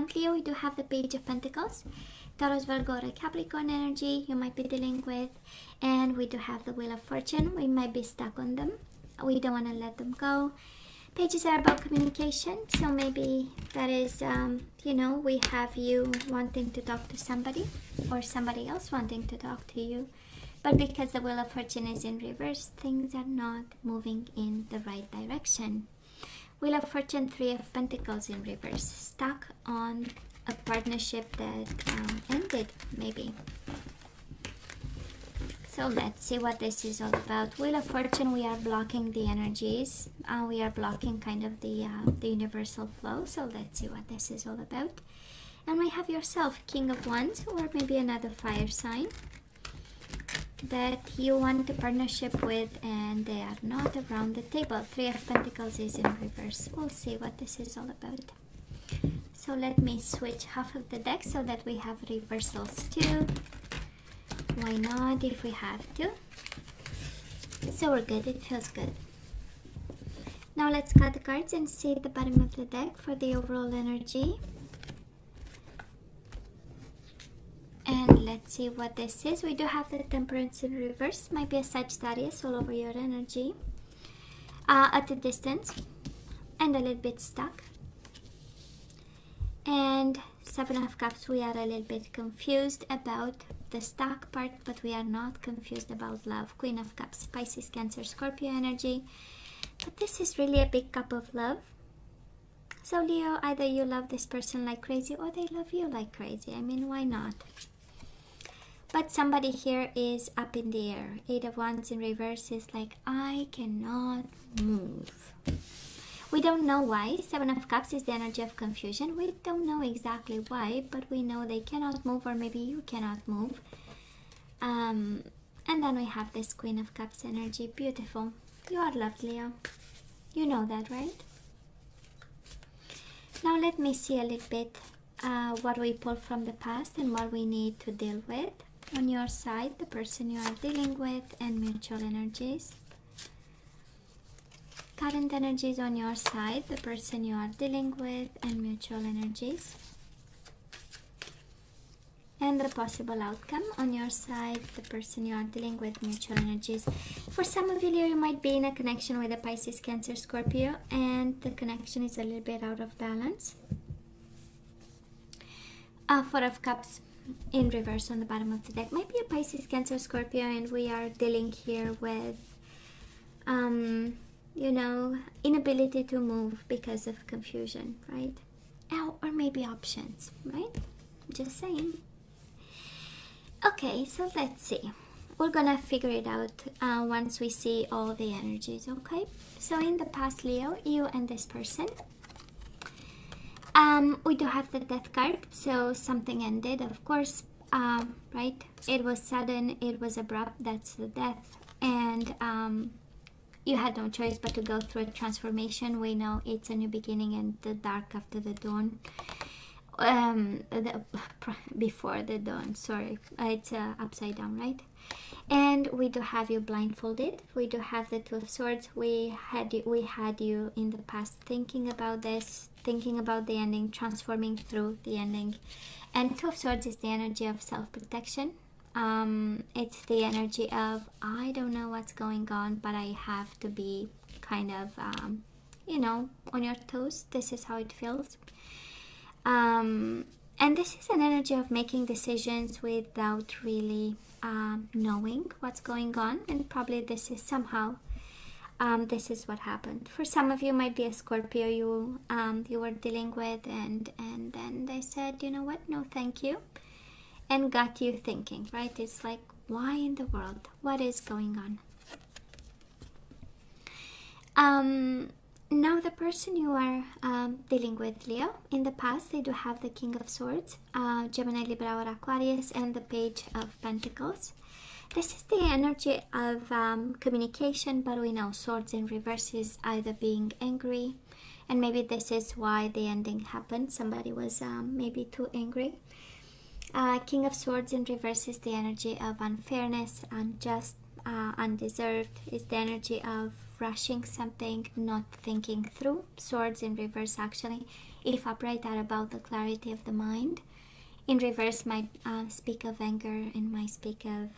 Leo, we do have the Page of Pentacles. Taurus, Virgo, or Capricorn energy you might be dealing with. And we do have the Wheel of Fortune. We might be stuck on them. We don't want to let them go. Pages are about communication. So maybe that is, we have you wanting to talk to somebody or somebody else wanting to talk to you. But because the Wheel of Fortune is in reverse, things are not moving in the right direction. Wheel of Fortune, Three of Pentacles in reverse. Stuck on a partnership that ended, maybe. So let's see what this is all about. Wheel of Fortune, we are blocking the energies. We are blocking kind of the universal flow. So let's see what this is all about. And we have yourself, King of Wands, or maybe another fire sign that you want a partnership with and they are not around the table. Three of Pentacles is in reverse. We'll see what this is all about. So let me switch half of the deck so that we have reversals too. Why not if we have to? So we're good, it feels good. Now let's cut the cards and see the bottom of the deck for the overall energy. And let's see what this is. We do have the Temperance in reverse. Might be a Sagittarius all over your energy. At a distance. And a little bit stuck. And Seven of Cups, we are a little bit confused about the stuck part, but we are not confused about love. Queen of Cups, Pisces, Cancer, Scorpio energy. But this is really a big cup of love. So Leo, either you love this person like crazy or they love you like crazy. I mean, why not? But somebody here is up in the air. Eight of Wands in reverse is like, I cannot move. We don't know why. Seven of Cups is the energy of confusion. We don't know exactly why, but we know they cannot move, or maybe you cannot move. And then we have this Queen of Cups energy. Beautiful. You are loved, Leo. You know that, right? Now let me see a little bit what we pull from the past and what we need to deal with. On your side, the person you are dealing with, and mutual energies. Current energies on your side, the person you are dealing with, and mutual energies. And the possible outcome on your side, the person you are dealing with, mutual energies. For some of you, you might be in a connection with a Pisces, Cancer, Scorpio, and the connection is a little bit out of balance. Four of Cups in reverse on the bottom of the deck. Might be a Pisces, Cancer, Scorpio, and we are dealing here with inability to move because of confusion, right? Or maybe options, right? Just saying. Okay, so let's see. We're gonna figure it out once we see all the energies, okay? So in the past, Leo, you and this person, we do have the Death card, so something ended, of course, right? It was sudden, it was abrupt, that's the death, and you had no choice but to go through a transformation. We know it's a new beginning and the dark after the dawn. Before the dawn, sorry. It's upside down, right? And we do have you blindfolded. We do have the Two of Swords. We had you in the past thinking about this, thinking about the ending, transforming through the ending. And Two of Swords is the energy of self-protection. It's the energy of, I don't know what's going on, but I have to be kind of, on your toes. This is how it feels. And this is an energy of making decisions without really knowing what's going on. And probably this is somehow, this is what happened. For some of you, might be a Scorpio you were dealing with, and then they said, you know what, no thank you. And got you thinking, right? It's like, why in the world? What is going on? Now the person you are dealing with, Leo, in the past, they do have the King of Swords, Gemini, Libra, or Aquarius, and the Page of Pentacles. This is the energy of communication, but we know Swords in reverse is either being angry, and maybe this is why the ending happened. Somebody was maybe too angry. King of Swords in reverse is the energy of unfairness, unjust, undeserved. Is the energy of rushing something, not thinking through. Swords in reverse actually If upright, are about the clarity of the mind. In reverse might speak of anger and might speak of,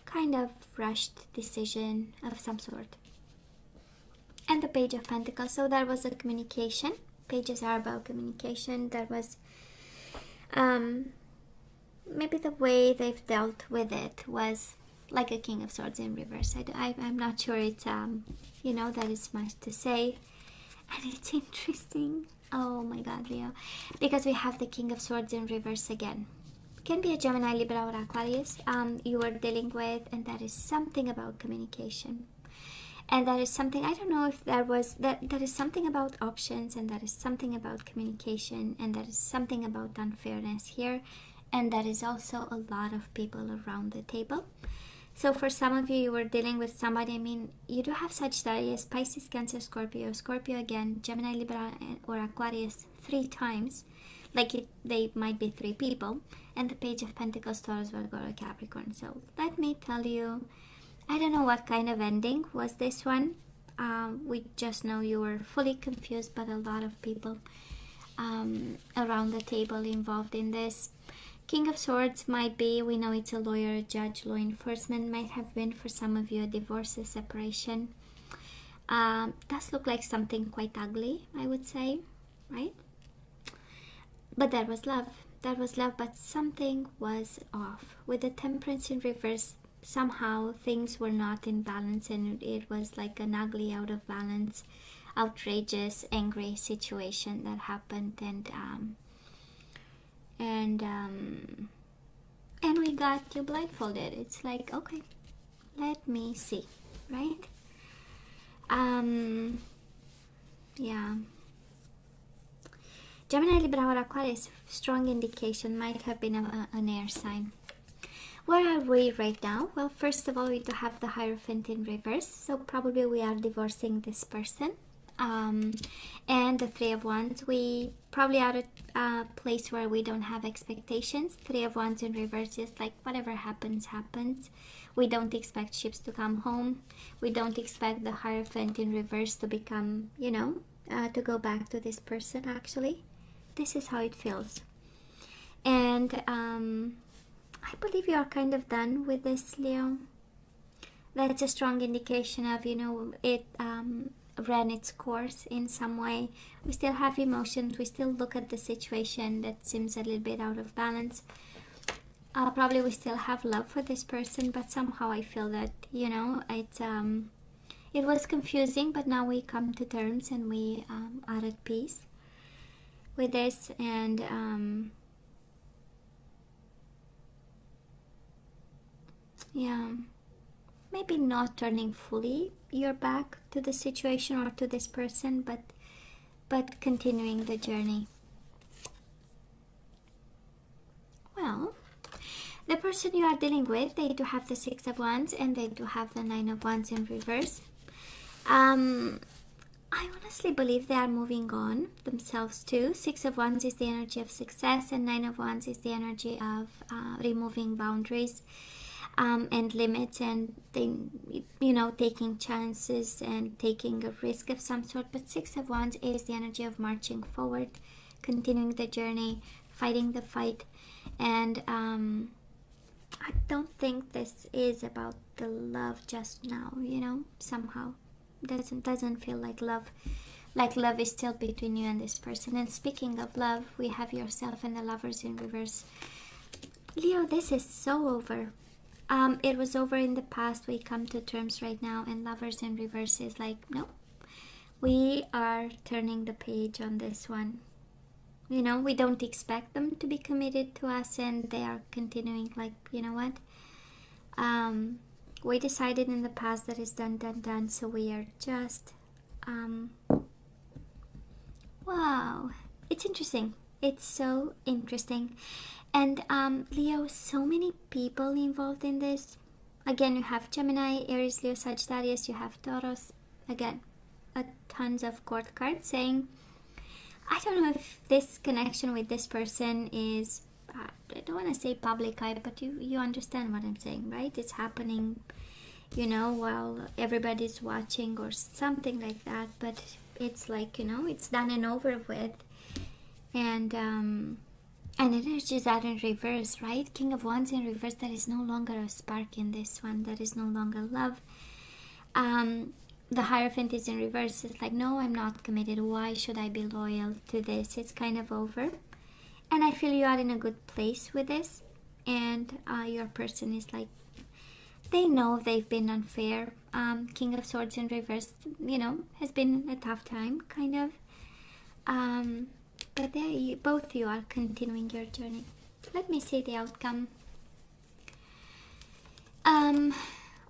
kind of rushed decision of some sort. And the Page of Pentacles. So that was a communication. Pages are about communication. That was maybe the way they've dealt with it was like a King of Swords in reverse. I'm not sure it's that is much to say. And it's interesting. Oh my God, Leo, because we have the King of Swords in reverse again. Can be a Gemini, Libra, or Aquarius you are dealing with, and that is something about communication. And that is something, I don't know if that is something about options, and that is something about communication, and that is something about unfairness here, and that is also a lot of people around the table. So for some of you, you were dealing with somebody, I mean, you do have Sagittarius, Pisces, Cancer, Scorpio, Scorpio again, Gemini, Libra, or Aquarius 3 times. They might be 3 people, and the Page of Pentacles, Taurus, Virgo, or Capricorn. So let me tell you, I don't know what kind of ending was this one. We just know you were fully confused, but a lot of people around the table involved in this. King of Swords might be, we know it's a lawyer, a judge, law enforcement, might have been for some of you a divorce, a separation. Does look like something quite ugly, I would say, right? But that was love. That was love, but something was off. With the Temperance in reverse, somehow things were not in balance, and it was like an ugly, out of balance, outrageous, angry situation that happened, and we got you blindfolded. It's like, okay, let me see, right? Yeah. Gemini, Libra, or Aquarius, strong indication, might have been an air sign. Where are we right now? Well, first of all, we do have the Hierophant in reverse, so probably we are divorcing this person. And the Three of Wands, we probably are at a place where we don't have expectations. Three of Wands in reverse is like whatever happens, happens. We don't expect ships to come home. We don't expect the Hierophant in reverse to become, to go back to this person, actually. This is how it feels. And I believe you are kind of done with this, Leo. That's a strong indication of, it ran its course in some way. We still have emotions. We still look at the situation that seems a little bit out of balance. Probably we still have love for this person, but somehow I feel that, it was confusing, but now we come to terms and we are at peace with this. And yeah, maybe not turning fully your back to the situation or to this person, but continuing the journey. Well, the person you are dealing with, they do have the Six of Wands and they do have the Nine of Wands in reverse. I honestly believe they are moving on themselves too. Six of Wands is the energy of success, and Nine of Wands is the energy of removing boundaries and limits, and taking chances and taking a risk of some sort. But Six of Wands is the energy of marching forward, continuing the journey, fighting the fight. And I don't think this is about the love just now, somehow doesn't feel like love is still between you and this person. And speaking of love, we have yourself and the Lovers in reverse. Leo, this is so over. It was over in the past. We come to terms right now, and Lovers in reverse is like, no, we are turning the page on this one. We don't expect them to be committed to us, and they are continuing like, we decided in the past that it's done, so we are just wow, it's interesting. It's so interesting. And Leo, so many people involved in this. Again, you have Gemini, Aries, Leo, Sagittarius, you have Taurus. Again, tons of court cards saying, I don't know if this connection with this person is, I don't want to say public eye, but you understand what I'm saying, right? It's happening you know, while everybody's watching or something like that. But it's like, you know, it's done and over with. And energies are in reverse, right? King of Wands in reverse. There is no longer a spark in this one. There is no longer love. The Hierophant is in reverse. It's like, no, I'm not committed. Why should I be loyal to this? It's kind of over. And I feel you are in a good place with this. And your person is like, they know they've been unfair. King of Swords in reverse, you know, has been a tough time, kind of. But there, both you are continuing your journey. Let me see the outcome.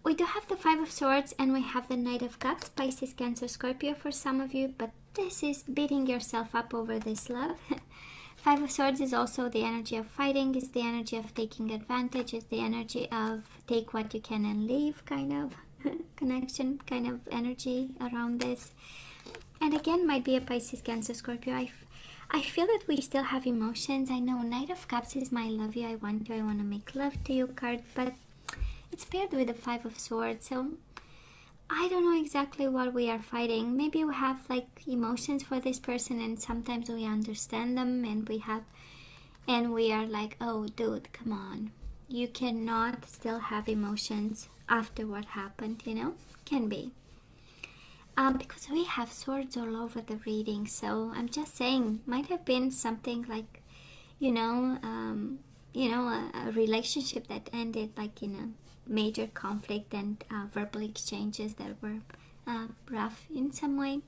We do have the Five of Swords and we have the Knight of Cups, Pisces, Cancer, Scorpio for some of you, but this is beating yourself up over this love. Five of Swords is also the energy of fighting, is the energy of taking advantage, is the energy of take what you can and leave kind of connection, kind of energy around this. And again, might be a Pisces, Cancer, Scorpio. I feel that we still have emotions. I know Knight of Cups is my love you, I want you, I want to make love to you card, but it's paired with the Five of Swords, so I don't know exactly what we are fighting. Maybe we have like emotions for this person and sometimes we understand them and we are like, oh dude, come on. You cannot still have emotions after what happened, you know? Can be. Because we have swords all over the reading, so I'm just saying, might have been something like, you know, a relationship that ended like in a major conflict and verbal exchanges that were rough in some way.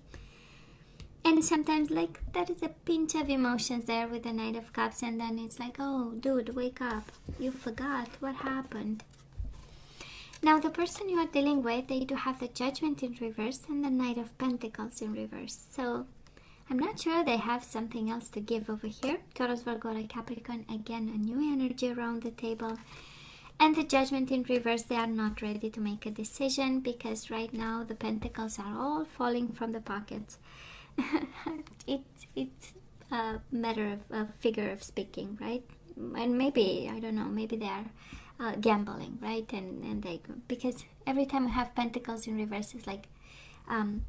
And sometimes like there is a pinch of emotions there with the Knight of Cups, and then it's like, oh dude, wake up, you forgot what happened. Now the person you are dealing with, they do have the Judgment in reverse and the Knight of Pentacles in reverse, so I'm not sure they have something else to give over here. Taurus, Virgo, Capricorn, again a new energy around the table. And the Judgment in reverse, they are not ready to make a decision because right now the pentacles are all falling from the pockets. It's a matter of a figure of speaking, right? And maybe, I don't know, maybe they are gambling, right? And they, because every time we have pentacles in reverse, it's like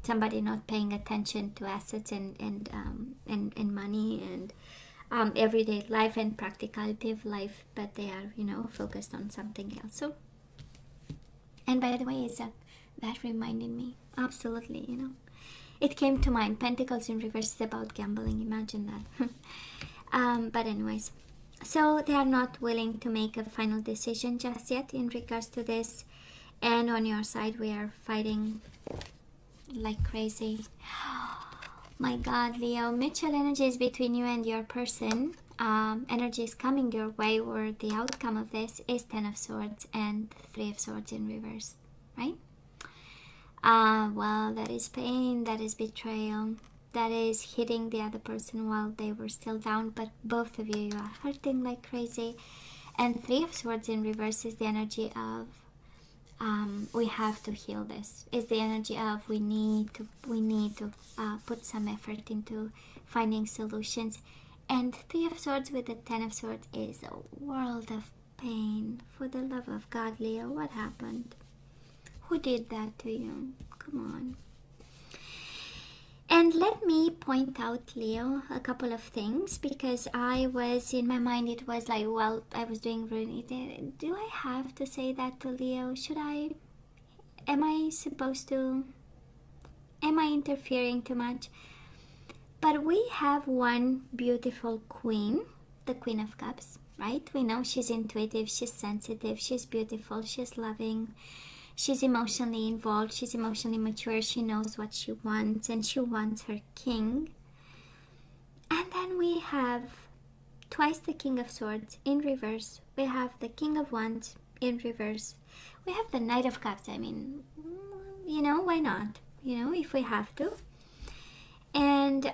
somebody not paying attention to assets and money and everyday life and practicality of life, but they are, you know, focused on something else. So, and by the way, that reminded me, absolutely, you know, it came to mind. Pentacles in reverse is about gambling. Imagine that. But anyways, so they are not willing to make a final decision just yet in regards to this. And on your side, we are fighting like crazy. My God, Leo, mutual energy is between you and your person. Energy is coming your way, or the outcome of this is Ten of Swords and Three of Swords in reverse, right? Well, that is pain, that is betrayal, that is hitting the other person while they were still down, but both of you are hurting like crazy. And Three of Swords in reverse is the energy of we have to heal this. Is the energy of we need to put some effort into finding solutions. And Three of Swords with the Ten of Swords is a world of pain. For the love of God, Leo, what happened? Who did that to you? Come on. And let me point out, Leo, a couple of things, because I was, in my mind, it was like, well, I was doing really, do I have to say that to Leo? Should I, am I interfering too much? But we have one beautiful queen, the Queen of Cups, right? We know she's intuitive, she's sensitive, she's beautiful, she's loving. She's emotionally involved, she's emotionally mature, she knows what she wants, and she wants her king. And then we have twice the King of Swords in reverse. We have the King of Wands in reverse. We have the Knight of Cups. I mean, you know, why not? You know, if we have to. And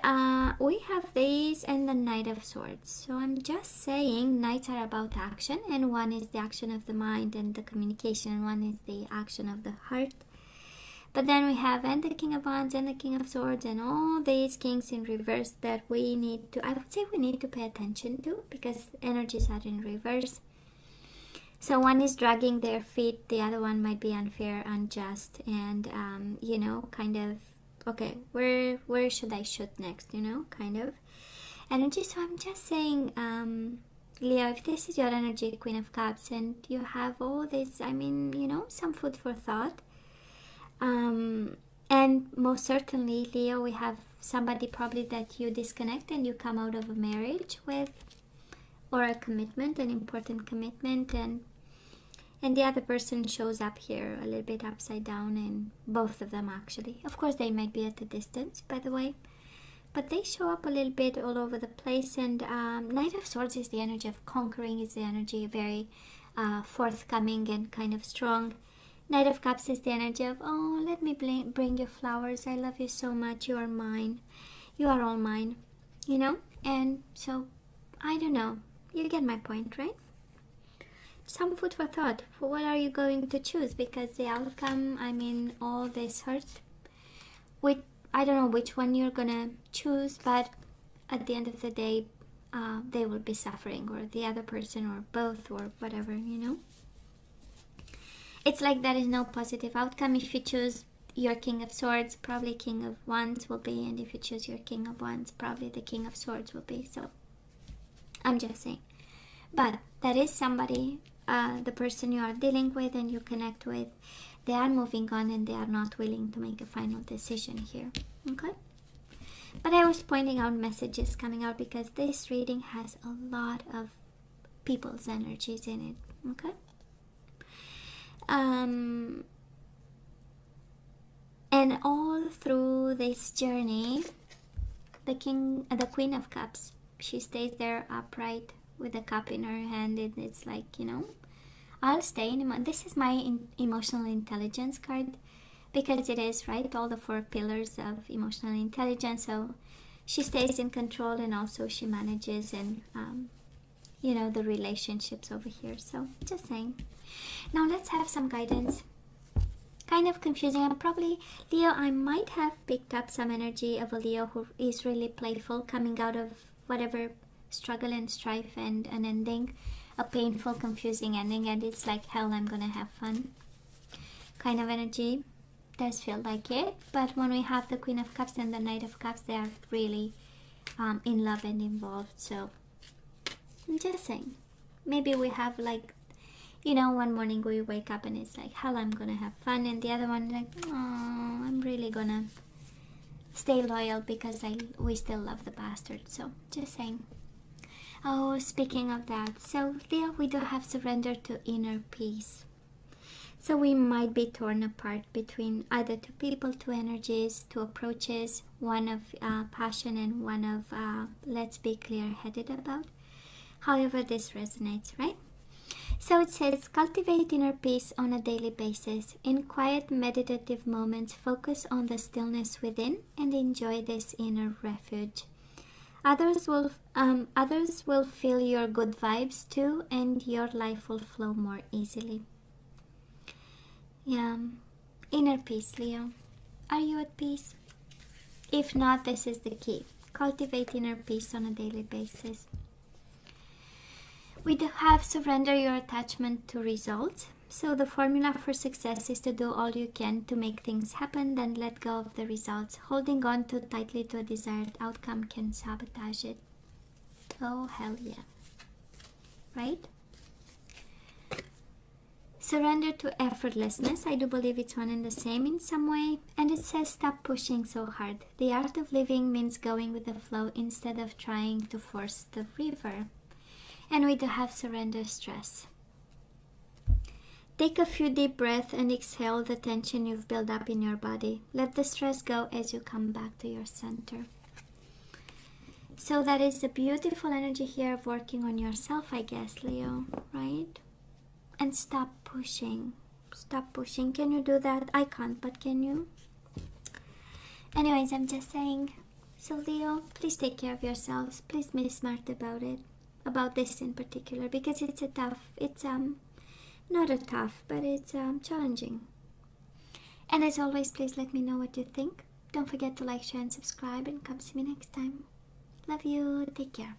we have these and the Knight of Swords. So I'm just saying knights are about action, and one is the action of the mind and the communication, and one is the action of the heart. But then we have and the King of Wands and the King of Swords and all these kings in reverse that we need to, I would say we need to pay attention to, because energies are in reverse. So one is dragging their feet, the other one might be unfair, unjust, and you know, kind of, okay, where should I shoot next, you know, kind of energy. So I'm just saying, Leo, if this is your energy, Queen of Cups, and you have all this, I mean, you know, some food for thought. And most certainly, Leo, we have somebody probably that you disconnect and you come out of a marriage with, or a commitment, an important commitment, and the other person shows up here a little bit upside down, and both of them actually. Of course, they might be at a distance, by the way, but they show up a little bit all over the place. And Knight of Swords is the energy of conquering, is the energy very forthcoming and kind of strong. Knight of Cups is the energy of, oh, let me bring you flowers. I love you so much. You are mine. You are all mine. You know? And so, I don't know. You get my point, right? Some food for thought. For what are you going to choose? Because the outcome, I mean, all this hurt. I don't know which one you're gonna choose, but at the end of the day, they will be suffering, or the other person, or both, or whatever, you know? It's like there is no positive outcome. If you choose your King of Swords, probably King of Wands will be, and if you choose your King of Wands, probably the King of Swords will be. So I'm just saying. But that is somebody, the person you are dealing with and you connect with, they are moving on and they are not willing to make a final decision here. Okay? But I was pointing out messages coming out because this reading has a lot of people's energies in it. Okay? And all through this journey, the Queen of Cups, she stays there upright with a cup in her hand, and it's like, you know, I'll stay in this is my emotional intelligence card, because it is, right, all the 4 pillars of emotional intelligence. So she stays in control, and also she manages, and you know, the relationships over here. So just saying. Now let's have some guidance. Kind of confusing, and probably, Leo, I might have picked up some energy of a Leo who is really playful, coming out of whatever struggle and strife and an ending, a painful, confusing ending, and it's like, hell, I'm gonna have fun kind of energy. Does feel like it. But when we have the Queen of Cups and the Knight of Cups, they are really in love and involved. So I'm just saying, maybe we have, like, you know, one morning we wake up and it's like, hell, I'm gonna have fun, and the other one like, oh, I'm really gonna stay loyal because we still love the bastard. So just saying. Oh, speaking of that, so Leo, we do have surrender to inner peace. So we might be torn apart between either 2 people, 2 energies, 2 approaches, one of passion and one of let's be clear-headed about. However this resonates, right? So it says, cultivate inner peace on a daily basis. In quiet meditative moments, focus on the stillness within and enjoy this inner refuge. Others will feel your good vibes too, and your life will flow more easily. Yeah, inner peace, Leo. Are you at peace? If not, this is the key. Cultivate inner peace on a daily basis. We do have surrender your attachment to results. So the formula for success is to do all you can to make things happen, then let go of the results. Holding on too tightly to a desired outcome can sabotage it. Oh, hell yeah. Right? Surrender to effortlessness. I do believe it's one and the same in some way. And it says, stop pushing so hard. The art of living means going with the flow instead of trying to force the river. And we do have surrender stress. Take a few deep breaths and exhale the tension you've built up in your body. Let the stress go as you come back to your center. So that is the beautiful energy here of working on yourself, I guess, Leo, right? And stop pushing. Stop pushing. Can you do that? I can't, but can you? Anyways, I'm just saying. So Leo, please take care of yourselves. Please be smart about it. About this in particular, because it's not a tough, but it's challenging. And as always, please let me know what you think. Don't forget to like, share, and subscribe, and come see me next time. Love you. Take care.